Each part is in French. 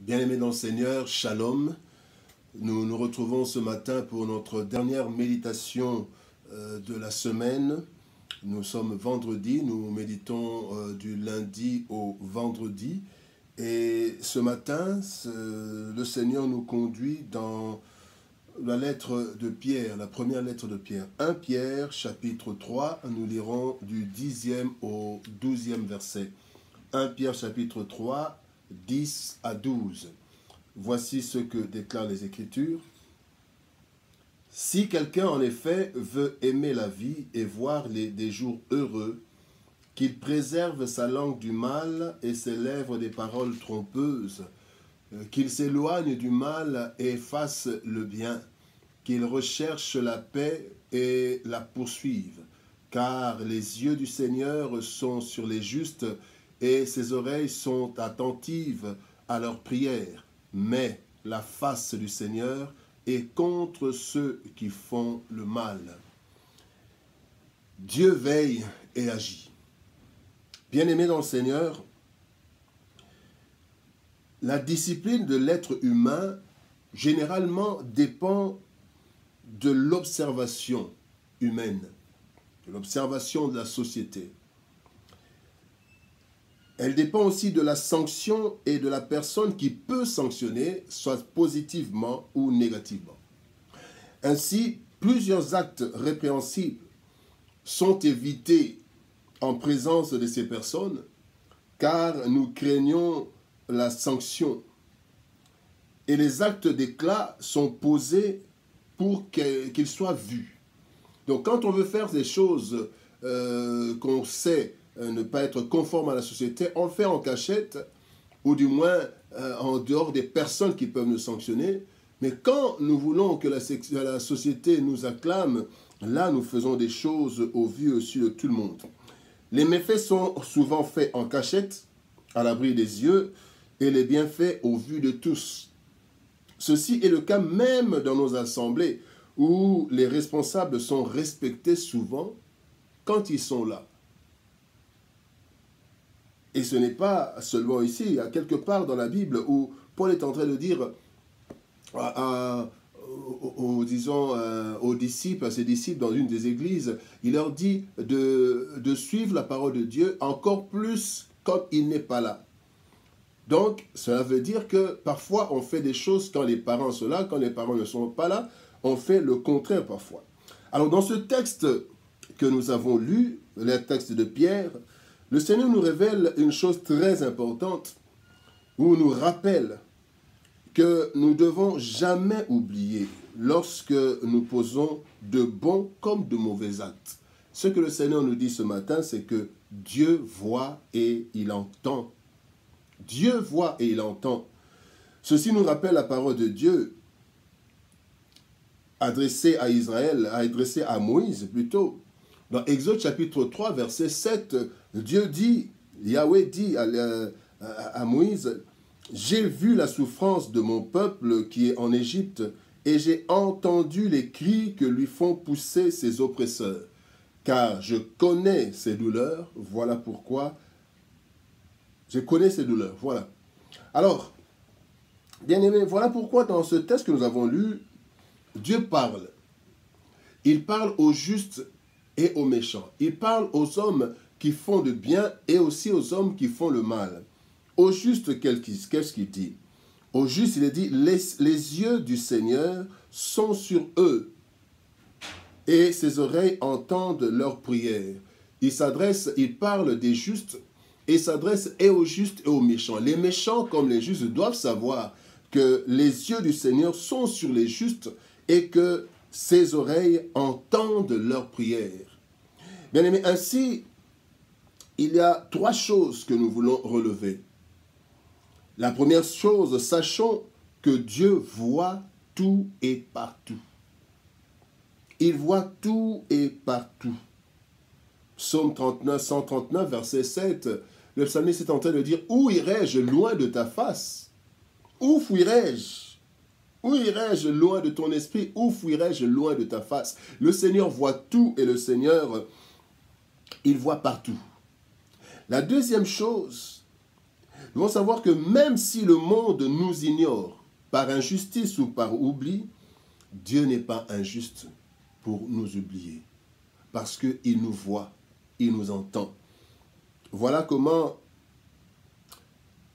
Bien-aimés dans le Seigneur, Shalom. Nous nous retrouvons ce matin pour notre dernière méditation de la semaine. Nous sommes vendredi, nous méditons du lundi au vendredi. Et ce matin, le Seigneur nous conduit dans la lettre de Pierre, la première lettre de Pierre. 1 Pierre, chapitre 3, nous lirons du 10e au 12e verset. 1 Pierre, chapitre 3, 10 à 12. Voici ce que déclarent les Écritures. Si quelqu'un en effet veut aimer la vie et voir des jours heureux, qu'il préserve sa langue du mal et ses lèvres des paroles trompeuses, qu'il s'éloigne du mal et fasse le bien, qu'il recherche la paix et la poursuive, car les yeux du Seigneur sont sur les justes et ses oreilles sont attentives à leurs prières. Mais la face du Seigneur est contre ceux qui font le mal. Dieu veille et agit. Bien-aimés dans le Seigneur, la discipline de l'être humain généralement dépend de l'observation humaine, de l'observation de la société. Elle dépend aussi de la sanction et de la personne qui peut sanctionner, soit positivement ou négativement. Ainsi, plusieurs actes répréhensibles sont évités en présence de ces personnes, car nous craignons la sanction. Et les actes d'éclat sont posés pour qu'ils soient vus. Donc quand on veut faire des choses qu'on sait ne pas être conforme à la société, on le fait en cachette, ou du moins en dehors des personnes qui peuvent nous sanctionner. Mais quand nous voulons que la société nous acclame, là nous faisons des choses au vu et au su de tout le monde. Les méfaits sont souvent faits en cachette, à l'abri des yeux, et les bienfaits au vu de tous. Ceci est le cas même dans nos assemblées, où les responsables sont respectés souvent quand ils sont là. Et ce n'est pas seulement ici, il y a quelque part dans la Bible où Paul est en train de dire aux disciples, à ses disciples dans une des églises, il leur dit de suivre la parole de Dieu encore plus quand il n'est pas là. Donc, cela veut dire que parfois on fait des choses quand les parents sont là, quand les parents ne sont pas là, on fait le contraire parfois. Alors dans ce texte que nous avons lu, le texte de Pierre, le Seigneur nous révèle une chose très importante, où il nous rappelle que nous ne devons jamais oublier, lorsque nous posons de bons comme de mauvais actes. Ce que le Seigneur nous dit ce matin, c'est que Dieu voit et il entend. Dieu voit et il entend. Ceci nous rappelle la parole de Dieu adressée à Israël, adressée à Moïse plutôt. Dans Exode chapitre 3, verset 7, Dieu dit, Yahweh dit à Moïse, « J'ai vu la souffrance de mon peuple qui est en Égypte, et j'ai entendu les cris que lui font pousser ses oppresseurs. Car je connais ses douleurs, voilà pourquoi. Je connais ses douleurs, voilà. » Alors, bien-aimés, voilà pourquoi dans ce texte que nous avons lu, Dieu parle. Il parle aux justes et aux méchants. Il parle aux hommes qui font le bien et aussi aux hommes qui font le mal. Aux justes, qu'est-ce qu'il dit? Aux justes, il dit, les yeux du Seigneur sont sur eux et ses oreilles entendent leurs prières. Il parle des justes et s'adresse et aux justes et aux méchants. Les méchants comme les justes doivent savoir que les yeux du Seigneur sont sur les justes et que ses oreilles entendent leurs prières. Bien aimé, ainsi, il y a trois choses que nous voulons relever. La première chose, sachons que Dieu voit tout et partout. Il voit tout et partout. Psaume 39, 139, verset 7, le psalmiste est en train de dire « Où irai-je loin de ta face? Où fuirai-je? Où irai-je loin de ton esprit? Où fuirai-je loin de ta face? » Le Seigneur voit tout et le Seigneur, il voit partout. La deuxième chose, Nous devons savoir que même si le monde nous ignore par injustice ou par oubli, Dieu n'est pas injuste pour nous oublier. Parce qu'il nous voit, il nous entend. Voilà comment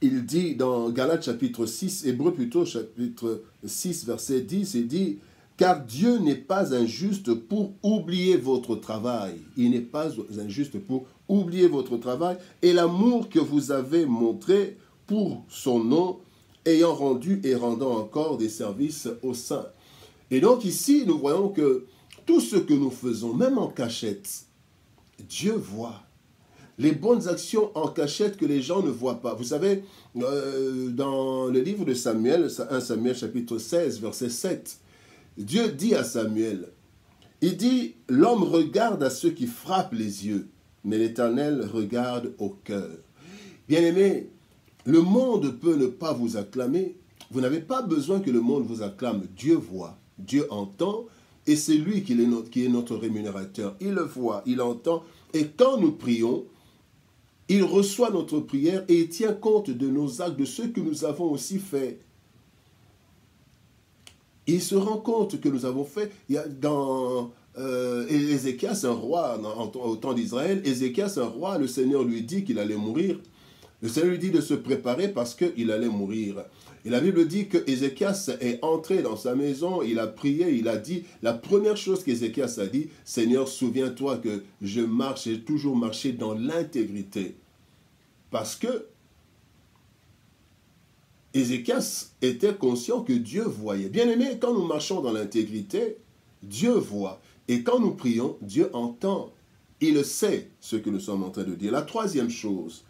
il dit dans Galates chapitre 6, Hébreux plutôt chapitre 6 verset 10, il dit « Car Dieu n'est pas injuste pour oublier votre travail. Il n'est pas injuste pour oublier votre travail et l'amour que vous avez montré pour son nom, ayant rendu et rendant encore des services aux saints. » Et donc ici, nous voyons que tout ce que nous faisons, même en cachette, Dieu voit. Les bonnes actions en cachette que les gens ne voient pas. Vous savez, dans le livre de Samuel, 1 Samuel chapitre 16, verset 7, Dieu dit à Samuel, il dit, « L'homme regarde à ceux qui frappent les yeux, mais l'Éternel regarde au cœur. » Bien-aimés, le monde peut ne pas vous acclamer. Vous n'avez pas besoin que le monde vous acclame. Dieu voit, Dieu entend, et c'est lui qui est notre rémunérateur. Il le voit, il entend, et quand nous prions, il reçoit notre prière et il tient compte de nos actes, de ce que nous avons aussi fait. Il se rend compte que nous avons fait. Il y a dans Ézéchias, un roi, au temps d'Israël, Ézéchias, un roi, le Seigneur lui dit qu'il allait mourir. Le Seigneur lui dit de se préparer parce qu'il allait mourir. Et la Bible dit que Ézéchias est entré dans sa maison, il a prié, il a dit, la première chose qu'Ézéchias a dit, « Seigneur, souviens-toi que j'ai toujours marché dans l'intégrité. » Parce que Ézéchias était conscient que Dieu voyait. Bien aimé, quand nous marchons dans l'intégrité, Dieu voit. Et quand nous prions, Dieu entend. Il sait ce que nous sommes en train de dire. La troisième chose,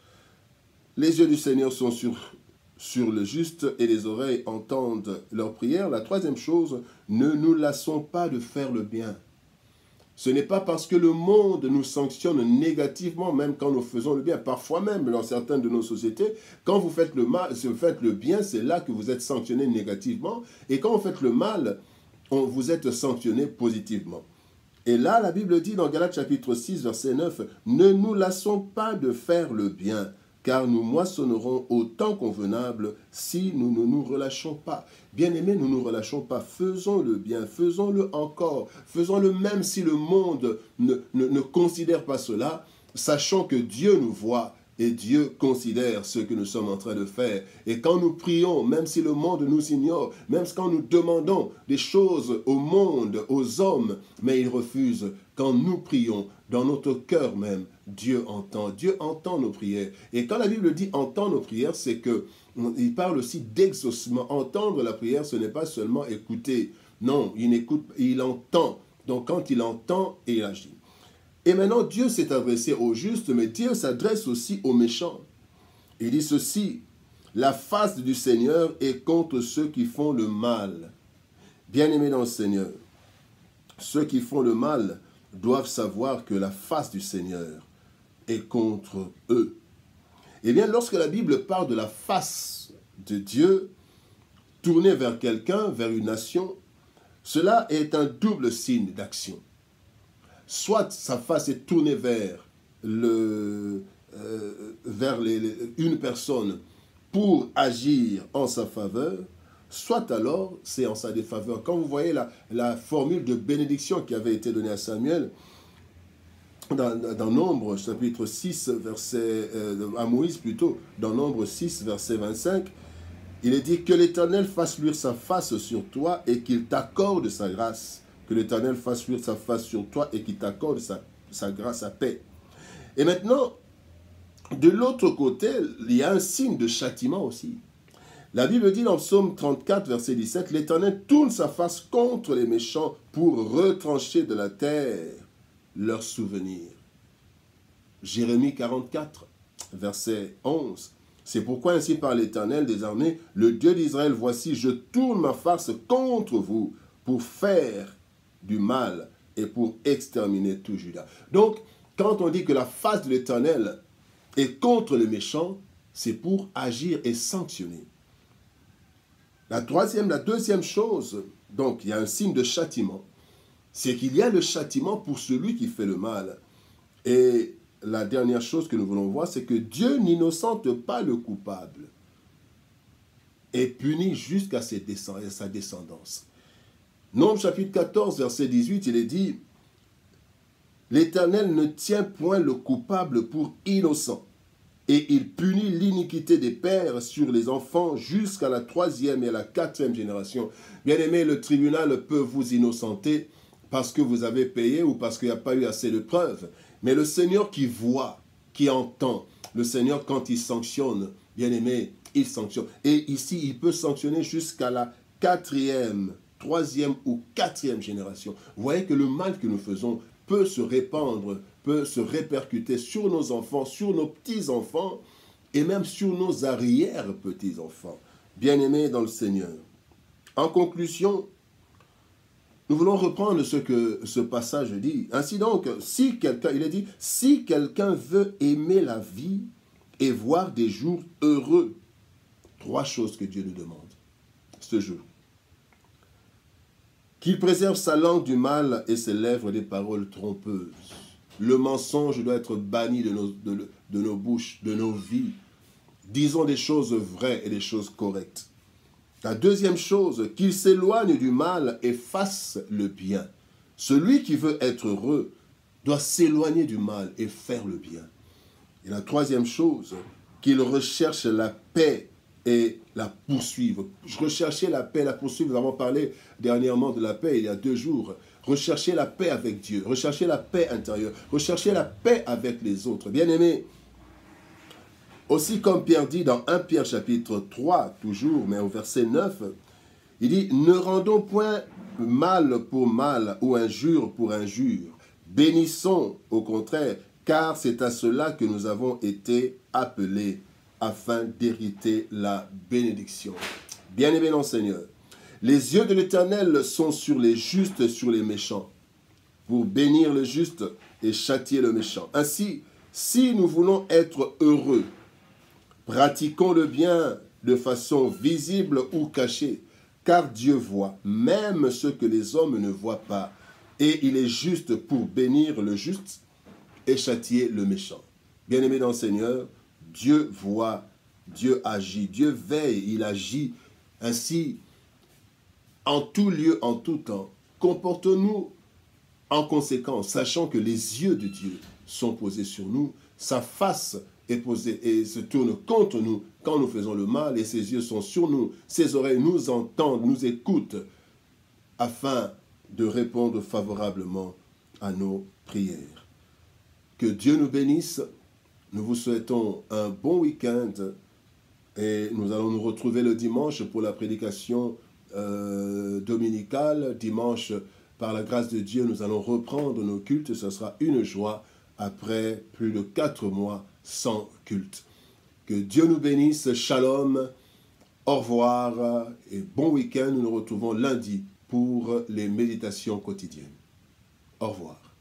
les yeux du Seigneur sont sur le juste et les oreilles entendent leurs prières. La troisième chose, ne nous lassons pas de faire le bien. Ce n'est pas parce que le monde nous sanctionne négativement, même quand nous faisons le bien. Parfois même, dans certaines de nos sociétés, quand vous faites le mal, si vous faites le bien, c'est là que vous êtes sanctionné négativement. Et quand vous faites le mal, vous êtes sanctionné positivement. Et là, la Bible dit dans Galates chapitre 6, verset 9, « Ne nous lassons pas de faire le bien, car nous moissonnerons au temps convenable si nous ne nous relâchons pas. » Bien-aimés, nous ne nous relâchons pas. Faisons le bien, faisons-le encore. Faisons-le même si le monde ne considère pas cela. Sachons que Dieu nous voit et Dieu considère ce que nous sommes en train de faire. Et quand nous prions, même si le monde nous ignore, même quand nous demandons des choses au monde, aux hommes, mais ils refusent, quand nous prions, dans notre cœur même, Dieu entend nos prières. Et quand la Bible dit « entend nos prières », c'est que il parle aussi d'exaucement. Entendre la prière, ce n'est pas seulement écouter. Non, il écoute, il entend. Donc quand il entend, il agit. Et maintenant, Dieu s'est adressé aux justes, mais Dieu s'adresse aussi aux méchants. Il dit ceci, « La face du Seigneur est contre ceux qui font le mal. » Bien-aimés dans le Seigneur, ceux qui font le mal doivent savoir que la face du Seigneur est contre eux. Eh bien, lorsque la Bible parle de la face de Dieu, tournée vers quelqu'un, vers une nation, cela est un double signe d'action. Soit sa face est tournée vers une personne pour agir en sa faveur, soit alors c'est en sa défaveur. Quand vous voyez la formule de bénédiction qui avait été donnée à Samuel, dans Nombre, chapitre 6, à Moïse plutôt, dans Nombre 6, verset 25, il est dit que l'Éternel fasse luire sa face sur toi et qu'il t'accorde sa grâce. Que l'Éternel fasse luire sa face sur toi et qu'il t'accorde sa grâce, sa paix. Et maintenant, de l'autre côté, il y a un signe de châtiment aussi. La Bible dit dans Psaume 34, verset 17, « L'Éternel tourne sa face contre les méchants pour retrancher de la terre leurs souvenirs. » Jérémie 44, verset 11. « C'est pourquoi ainsi par l'Éternel des armées, le Dieu d'Israël, voici, je tourne ma face contre vous pour faire du mal et pour exterminer tout Juda. » Donc, quand on dit que la face de l'Éternel est contre les méchants, c'est pour agir et sanctionner. La deuxième chose, donc il y a un signe de châtiment, c'est qu'il y a le châtiment pour celui qui fait le mal. Et la dernière chose que nous voulons voir, c'est que Dieu n'innocente pas le coupable et punit jusqu'à sa descendance. Nombre chapitre 14, verset 18, il est dit « L'Éternel ne tient point le coupable pour innocent, et il punit l'iniquité des pères sur les enfants jusqu'à la 3e et à la 4e génération. » Bien-aimé, le tribunal peut vous innocenter parce que vous avez payé ou parce qu'il n'y a pas eu assez de preuves. Mais le Seigneur qui voit, qui entend, le Seigneur quand il sanctionne, bien-aimé, il sanctionne. Et ici, il peut sanctionner jusqu'à la 4e, 3e ou 4e génération. Vous voyez que le mal que nous faisons peut se répandre, peut se répercuter sur nos enfants, sur nos petits-enfants et même sur nos arrière-petits-enfants. Bien-aimés dans le Seigneur. En conclusion, nous voulons reprendre ce que ce passage dit. Ainsi donc, si quelqu'un, il est dit, si quelqu'un veut aimer la vie et voir des jours heureux, 3 choses que Dieu nous demande ce jour. Qu'il préserve sa langue du mal et ses lèvres des paroles trompeuses. Le mensonge doit être banni de nos bouches, de nos vies. Disons des choses vraies et des choses correctes. La deuxième chose, qu'il s'éloigne du mal et fasse le bien. Celui qui veut être heureux doit s'éloigner du mal et faire le bien. Et la troisième chose, qu'il recherche la paix et la poursuivre. Rechercher la paix, la poursuivre. Nous avons parlé dernièrement de la paix il y a 2 jours. Rechercher la paix avec Dieu, rechercher la paix intérieure, rechercher la paix avec les autres. Bien-aimés, aussi comme Pierre dit dans 1 Pierre chapitre 3, toujours, mais au verset 9, il dit « Ne rendons point mal pour mal ou injure pour injure. Bénissons au contraire, car c'est à cela que nous avons été appelés, afin d'hériter la bénédiction. » Bien-aimés dans le Seigneur, les yeux de l'Éternel sont sur les justes et sur les méchants, pour bénir le juste et châtier le méchant. Ainsi, si nous voulons être heureux, pratiquons le bien de façon visible ou cachée, car Dieu voit même ce que les hommes ne voient pas, et il est juste pour bénir le juste et châtier le méchant. Bien-aimés dans le Seigneur, Dieu voit, Dieu agit, Dieu veille, il agit. Ainsi, en tout lieu, en tout temps, comportons-nous en conséquence, sachant que les yeux de Dieu sont posés sur nous, sa face est posée et se tourne contre nous quand nous faisons le mal, et ses yeux sont sur nous, ses oreilles nous entendent, nous écoutent, afin de répondre favorablement à nos prières. Que Dieu nous bénisse. Nous vous souhaitons un bon week-end et nous allons nous retrouver le dimanche pour la prédication dominicale. Dimanche, par la grâce de Dieu, nous allons reprendre nos cultes. Ce sera une joie après plus de 4 mois sans culte. Que Dieu nous bénisse. Shalom. Au revoir et bon week-end. Nous nous retrouvons lundi pour les méditations quotidiennes. Au revoir.